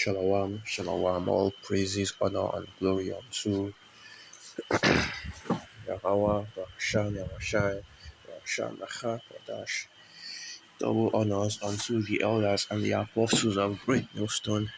Shalom, shalom, all praises, honor, and glory unto Yahweh, Rakashan, Yahweh, Rakashan, Nacha, Wadash. Double honors unto the elders and the apostles of Great Millstone,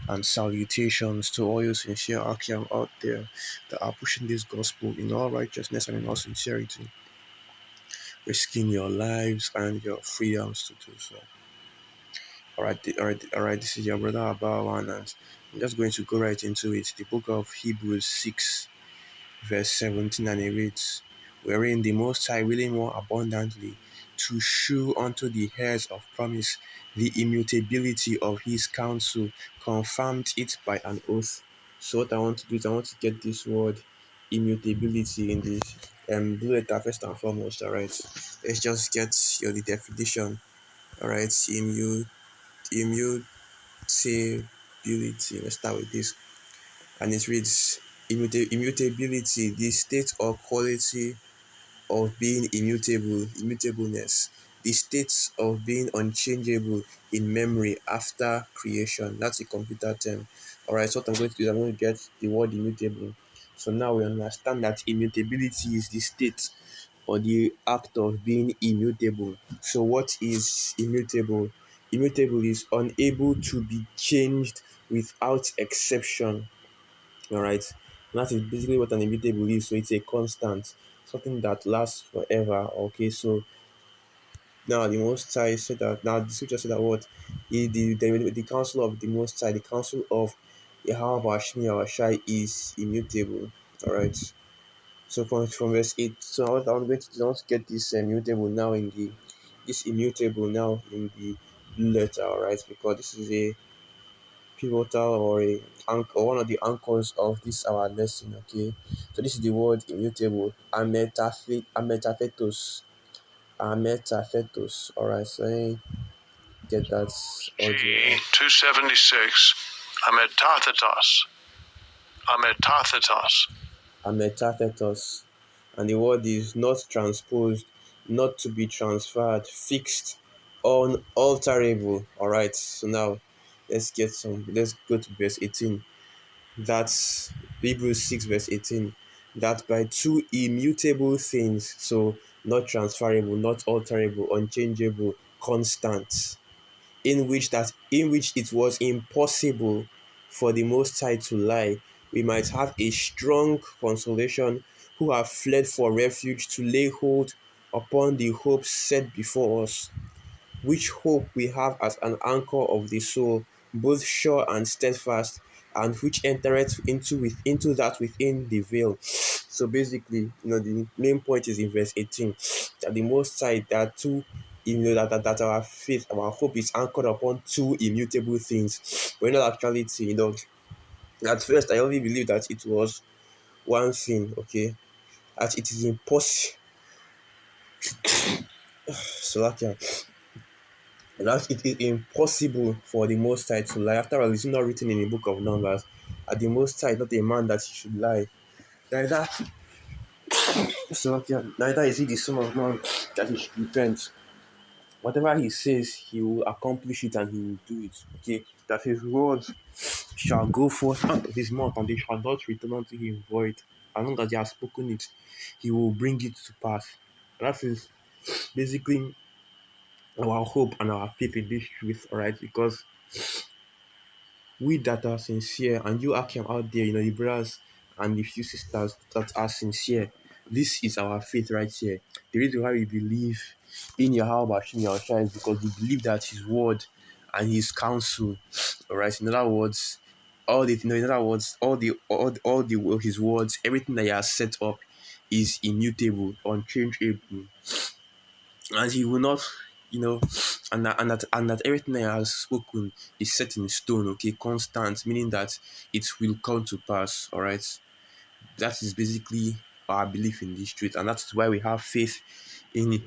and salutations to all you sincere Akim out there that are pushing this gospel in all righteousness and in all sincerity, risking your lives and your freedoms to do so. All right. This is your brother Abawan, and I'm just going to go right into it. The book of Hebrews 6, verse 17, and it reads, "Wherein the Most High willing more abundantly to shew unto the heirs of promise the immutability of his counsel, confirmed it by an oath." So what I want to do is I want to get this word immutability in this blue letter first and foremost. All right, let's just get the definition. All right, immutability. Let's start with this, and it reads: immutability, the state or quality of being immutable, immutableness, the state of being unchangeable in memory after creation. That's a computer term. All right, so what I'm going to do is I'm going to get the word immutable. So now we understand that immutability is the state or the act of being immutable. So what is immutable? Immutable is unable to be changed without exception. All right, and that is basically what an immutable is. So it's a constant, something that lasts forever. Okay, so now the Most High said that. Now the scripture said that what the counsel of the Most High, the counsel of Yahweh Bashmi Yahweh is immutable. All right. So from verse 8, so I'm going to not get this immutable now in the blue letter, all right, because this is a pivotal or a anchor, one of the anchors of this our lesson. Okay, so this is the word immutable, ametaphetos. All right, so let me get that audio G up. 276, Ametaphetos, and the word is not transposed, not to be transferred, fixed, unalterable. All right, so now let's go to verse 18. That's Hebrews 6 verse 18. That by two immutable things, so not transferable, not alterable, unchangeable, constant, in which it was impossible for the Most High to lie, we might have a strong consolation, who have fled for refuge, to lay hold upon the hope set before us, which hope we have as an anchor of the soul, both sure and steadfast, and which entereth into that within the veil. So basically, the main point is in verse 18, that the Most High, that two, that our faith, our hope is anchored upon two immutable things. But in all actuality, at first I only believed that it was one thing. Okay, that it is impossible. So that it is impossible for the Most High to lie. After all, it's not written in the book of Numbers. At the Most High, not a man that he should lie. Neither, neither is he the Son of Man that he should repent. Whatever he says, he will accomplish it and he will do it. Okay, that his words shall go forth out of his mouth, and they shall not return unto him void. As long as he has spoken it, he will bring it to pass. That is basically our hope and our faith in this truth, all right? Because we that are sincere, and you Akim out there, the brothers and the few sisters that are sincere, this is our faith right here. The reason why we believe in Yahweh Bashim Yahushua is because we believe that his word and his counsel, all right, in other words, all the his words, everything that he has set up is immutable, unchangeable, and he will not, you know, and that everything that he has spoken is set in stone. Okay, constant, meaning that it will come to pass. All right, that is basically our belief in this truth, and that's why we have faith in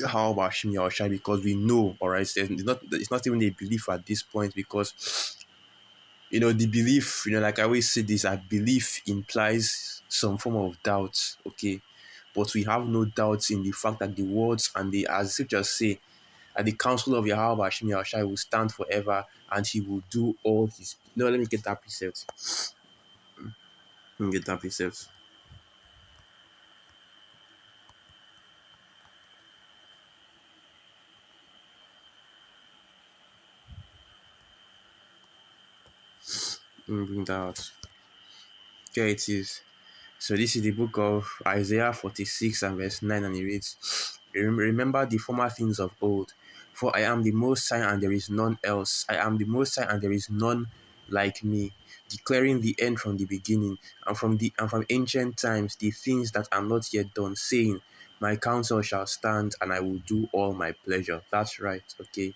how Bashim Yahushai, because we know. All right, it's not even a belief at this point, because the belief, like I always say this, that belief implies some form of doubt. Okay, but we have no doubts in the fact that the words and the, as the scriptures say, that the counsel of Yahweh Hashem Yahushai will stand forever, and he will do all his. No, let me get that precept. Let me get that precept. Let me bring that out. Okay, it is. So this is the book of Isaiah 46 and verse 9, and it reads, Remember the former things of old, for I am the Most High and there is none else. I am the Most High and there is none like me, declaring the end from the beginning, and from ancient times the things that are not yet done, saying, My counsel shall stand, and I will do all my pleasure. That's right, okay.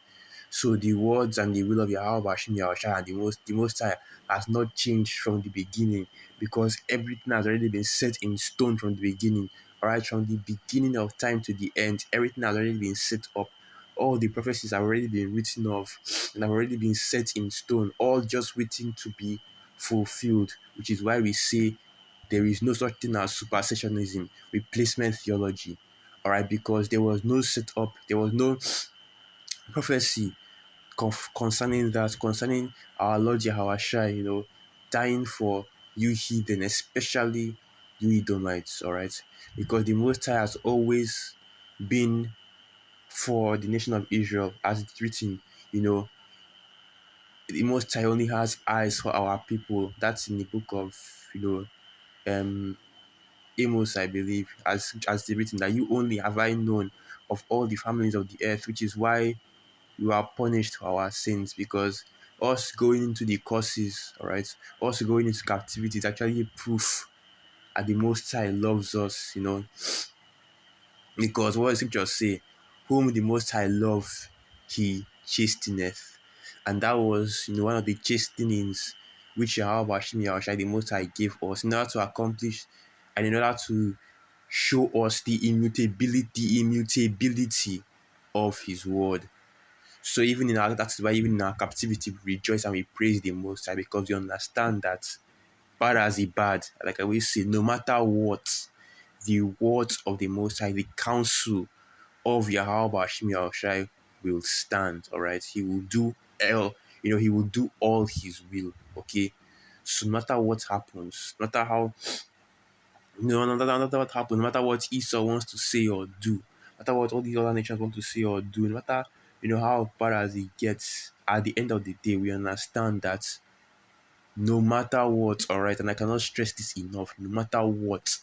So the words and the will of Yahweh Hashem Yahushua and the most High has not changed from the beginning, because everything has already been set in stone from the beginning. All right, from the beginning of time to the end, everything has already been set up. All the prophecies have already been written of and have already been set in stone, all just waiting to be fulfilled, which is why we say there is no such thing as supersessionism, replacement theology. All right, because there was no setup, there was no prophecy concerning that, concerning our Lord Yahweh, dying for you heathen, especially you Edomites, all right? Because the Most High has always been for the nation of Israel, as it's written, you know, the Most High only has eyes for our people. That's in the book of, um, Amos, I believe, as it's written, that you only have I known of all the families of the earth, which is why we are punished for our sins, because us going into the courses, all right, us going into captivity is actually proof that the Most High loves us, because what the scriptures say, whom the Most High love, he chasteneth. And that was, one of the chastenings which Yahweh Hashem Yahushua, the Most High, gave us in order to accomplish and in order to show us the immutability of his word. So even in our, that is why even in our captivity we rejoice and we praise the Most High, because we understand that bad as a bad, like I always say, no matter what, the words of the Most High, the counsel of Yahweh Hashem Yahushai will stand. All right, he will do he will do all his will. Okay, so no matter what happens, no matter how no matter what happens, no matter what Esau wants to say or do, no matter what all the other nations want to say or do, no matter how bad as it gets, at the end of the day, we understand that no matter what, all right, and I cannot stress this enough, no matter what,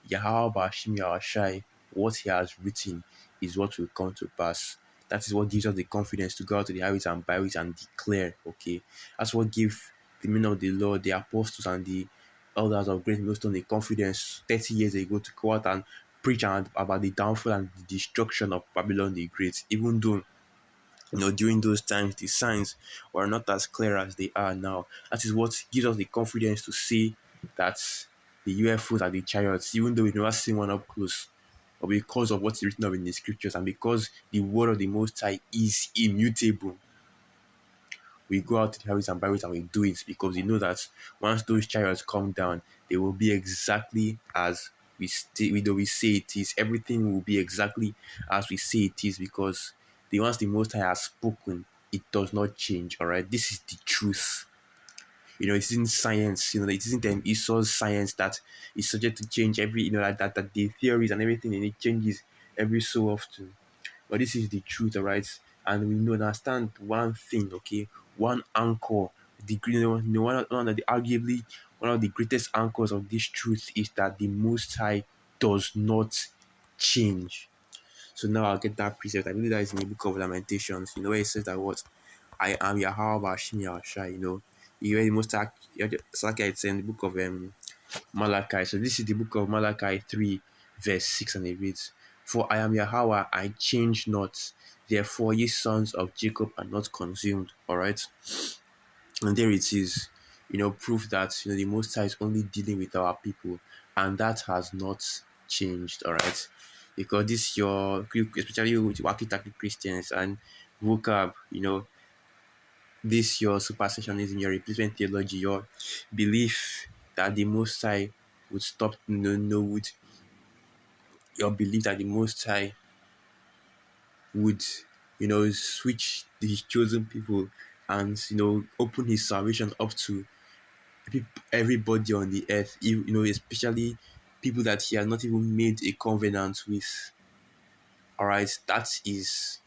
Yahweh Bashim Yahushai, what he has written is what will come to pass. That is what gives us the confidence to go out to the highways and byways and declare, okay? That's what gives the men of the Lord, the apostles, and the elders of Great Millstone the confidence 30 years ago to go out and preach about the downfall and the destruction of Babylon the Great, even though during those times the signs were not as clear as they are now. That is what gives us the confidence to say that the UFOs are the chariots, even though we've never seen one up close. But because of what's written up in the scriptures and because the word of the Most High is immutable, we go out to the highways and byways and we do it, because we know that once those chariots come down, they will be exactly as we say it is. Everything will be exactly as we say it is, because once the Most High has spoken, it does not change. All right, this is the truth. It isn't science. It isn't Esau's science that is subject to change every. That the theories and everything, and it changes every so often. But this is the truth, all right? And we understand one thing, okay? One anchor, one of the arguably one of the greatest anchors of this truth is that the Most High does not change. So now I'll get that precept. I believe that is in the book of Lamentations. Where it says that what I am Yahweh Hashem Yahushai. You hear the Most High, it's like it's in the book of Malachi. So this is the book of Malachi 3, verse 6, and it reads, For I am Yahweh, I change not. Therefore, ye sons of Jacob are not consumed. All right. And there it is, proof that, the Most High is only dealing with our people. And that has not changed. All right. Because this, especially with Wakitaki Christians and vocab, this your supersessionism, your replacement theology, your belief that the Most High would stop, would your belief that the Most High would switch his chosen people, and open his salvation up to everybody on the earth, especially people that he had not even made a covenant with. All right, that is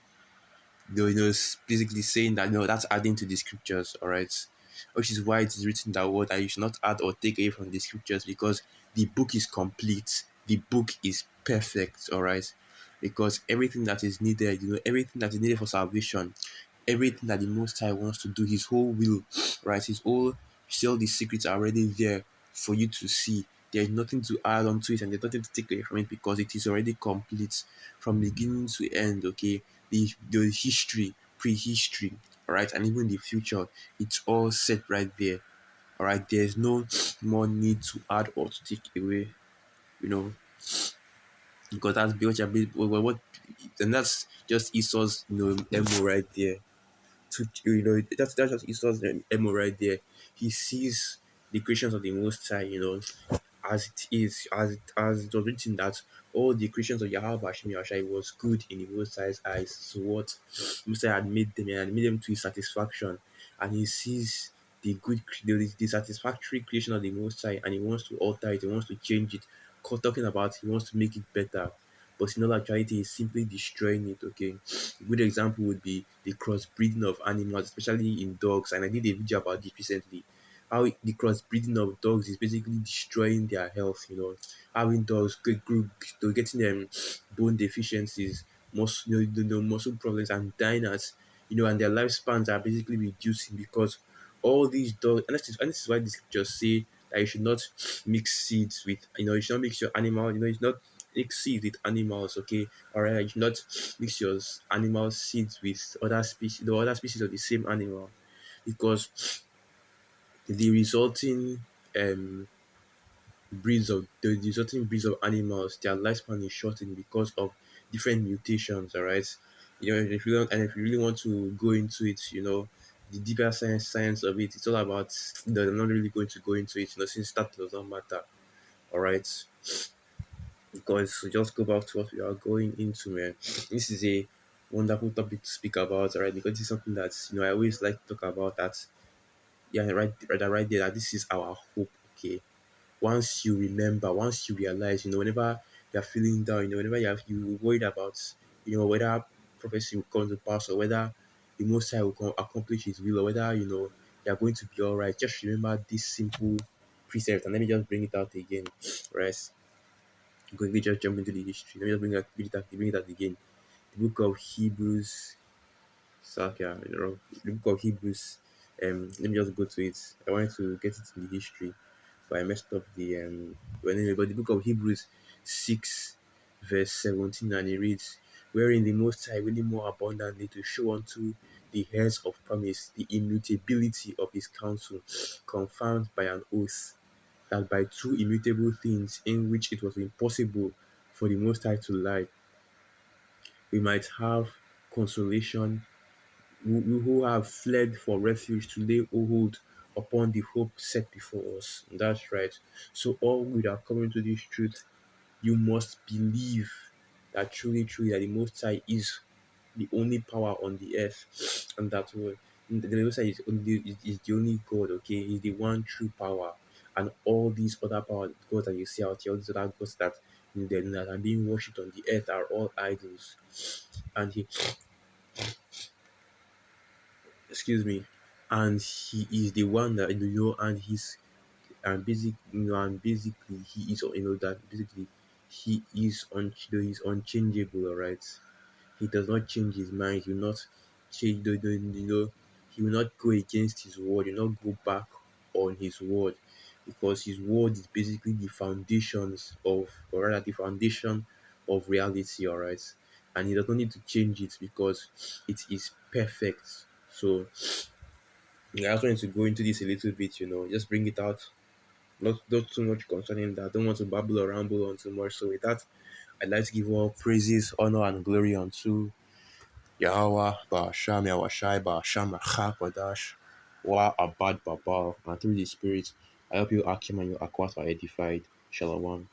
basically saying that that's adding to the scriptures. All right, which is why it is written that word that you should not add or take away from the scriptures, because the book is complete, the book is perfect. All right, because everything that is needed, everything that is needed for salvation, everything that the Most High wants to do, His whole will, right? His whole, all the secrets are already there for you to see. There's nothing to add on to it, and there's nothing to take away from it, because it is already complete from beginning to end. Okay, the history, prehistory, all right, and even the future, it's all set right there. All right, there's no more need to add or to take away. You know, because that's what, and that's just Esau's MO right there. That's just Esau's MO right there. He sees the creations of the Most High, as it is, as it was written that all the creations of Yahweh Hashem Yahshai was good in the Most High's eyes. So what Most High had made them, and made them to his satisfaction, and he sees the satisfactory creation of the Most High, and he wants to alter it, he wants to change it. Talking about he wants to make it better, but in all actuality, he's simply destroying it. Okay, a good example would be the crossbreeding of animals, especially in dogs. And I did a video about this recently. How the crossbreeding of dogs is basically destroying their health. Having dogs getting them bone deficiencies, muscle problems, and dying and their lifespans are basically reducing because all these dogs. And this is why the scriptures say that you should not mix seeds with, you should not mix your animal, you should not mix seeds with animals. Okay, all right, you should not mix your animal seeds with other species of the same animal, because the resulting um breeds of animals, their lifespan is shortened because of different mutations. All right, if you really want to go into it, the deeper science of it, it's all about. I'm not really going to go into it, since that does not matter. All right, because just go back to what we are going into, man. This is a wonderful topic to speak about, all right? Because this is something that I always like to talk about. That, yeah, right there. That this is our hope. Okay, once you remember, once you realize, whenever you're feeling down, whenever you worried about, whether prophecy will come to pass, or whether the Most High will accomplish His will, or whether you're going to be all right. Just remember this simple precept, and let me just bring it out again, right? Quickly just jump into the history. Let me just bring it out again. The book of Hebrews. Yeah, wrong. The book of Hebrews. Let me just go to it. I wanted to get it in the history, but I messed up the Well, anyway, but the book of Hebrews 6, verse 17, and it reads, "Wherein the Most High willing more abundantly to show unto the heirs of promise the immutability of His counsel, confirmed by an oath, that by two immutable things in which it was impossible for the Most High to lie, we might have consolation, who have fled for refuge to lay hold upon the hope set before us." And that's right. So all we are coming to this truth, you must believe that truly, truly, that the Most High is the only power on the earth, and that the Most High is the only God. Okay, He's the one true power, and all these other power gods that you see out here, all these other gods that are being worshipped on the earth are all idols, and excuse me, and He is the one that and basically He is that basically He is He's unchangeable. All right, He does not change His mind. He will not change He will not go against His word. He will not go back on His word, because His word is basically the foundations of, or rather the foundation of reality. All right, and He does not need to change it because it is perfect. So yeah, I just wanted to go into this a little bit, just bring it out. Not too much concerning that. I don't want to babble or ramble on too much. So with that, I'd like to give all praises, honor, and glory unto Yahweh, Ba'asham, Yahweh Ba'asham, Achak, Wa Abad Babal, and through the Spirit, I hope you Akim and your Akwat are edified. Shalom.